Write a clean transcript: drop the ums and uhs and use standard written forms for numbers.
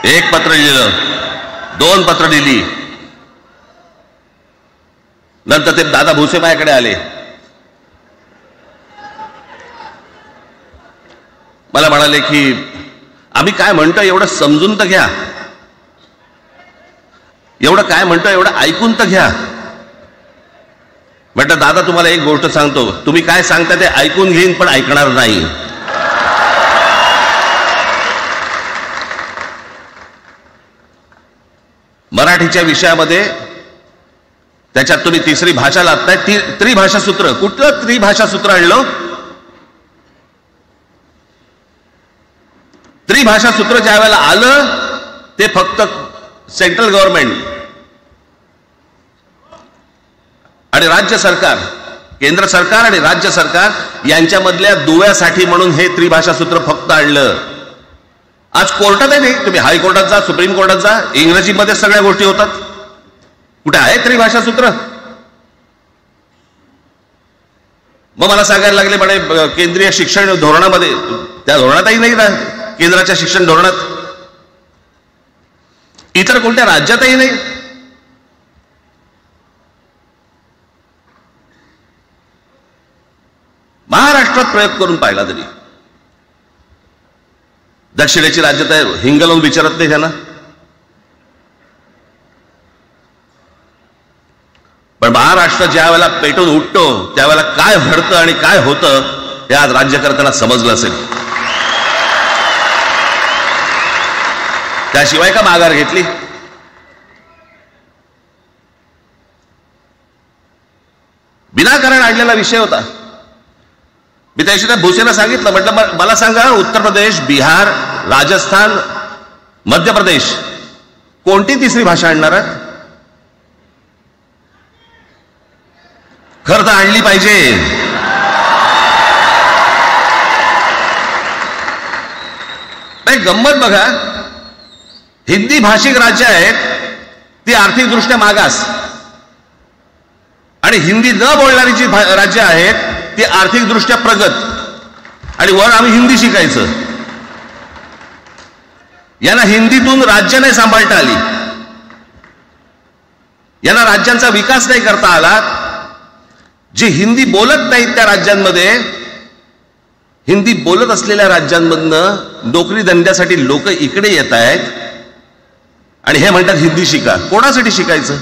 एक पत्र लिहिलं, 2 पत्र लिहिली, नंतर ते दादा भुसे माझ्याकडे आले. मला म्हणाले की आम्ही काय म्हणतो एवढं समजून तर घ्या, एवढं काय म्हणतो एवढं ऐकून तर घ्या. म्हटलं दादा तुम्हाला एक गोष्ट सांगतो, तुम्ही काय सांगता ते ऐकून घेईन पण ऐकणार नाही. मराठीच्या विषयामध्ये त्याच्यात तुम्ही तिसरी भाषा लादताय, त्रिभाषा सूत्र. कुठलं त्रिभाषा सूत्र आणलं? त्रिभाषा सूत्र ज्या वेळेला आलं ते फक्त सेंट्रल गव्हर्नमेंट आणि राज्य सरकार, केंद्र सरकार आणि राज्य सरकार यांच्यामधल्या दुव्यासाठी म्हणून हे त्रिभाषा सूत्र फक्त आणलं. आज कोर्टातही नाही, तुम्ही हायकोर्टात जा, सुप्रीम कोर्टात जा, इंग्रजीमध्ये सगळ्या गोष्टी होतात. कुठे आहे त्रिभाषा सूत्र? मग मला सांगायला लागले म्हणे केंद्रीय शिक्षण धोरणामध्ये, त्या धोरणातही नाही ना, केंद्राच्या शिक्षण धोरणात, इतर कोणत्या राज्यातही नाही. महाराष्ट्रात प्रयोग करून पाहिला तरी दक्षिणेची राज्य तर हिंगलावून विचारत नाही त्यांना. पण महाराष्ट्र ज्या वेळेला पेटून उठतो त्यावेळेला काय घडतं आणि काय होतं हे आज राज्यकर्त्यांना समजलं असेल. त्याशिवाय का माघार घेतली? विनाकारण आणलेला विषय होता. मी त्याशी त्या भुसेला सांगितलं, म्हटलं मला सांगा उत्तर प्रदेश, बिहार, राजस्थान, मध्य प्रदेश कोणती तिसरी भाषा आणणार आहे? खरं तर आणली पाहिजे. नाही गंमत बघा, हिंदी भाषिक राज्य आहेत ती आर्थिकदृष्ट्या मागास आणि हिंदी न बोलणारी जी राज्य आहेत ती आर्थिकदृष्ट्या प्रगत, आणि वर आम्ही हिंदी शिकायचं. यांना हिंदीतून राज्य नाही सांभाळता आली, यांना राज्यांचा विकास नाही करता आला. जे हिंदी बोलत नाहीत त्या राज्यांमध्ये, हिंदी बोलत असलेल्या राज्यांमधनं नोकरी धंद्यासाठी लोक इकडे येत आहेत आणि हे म्हणतात हिंदी शिका. कोणासाठी शिकायचं?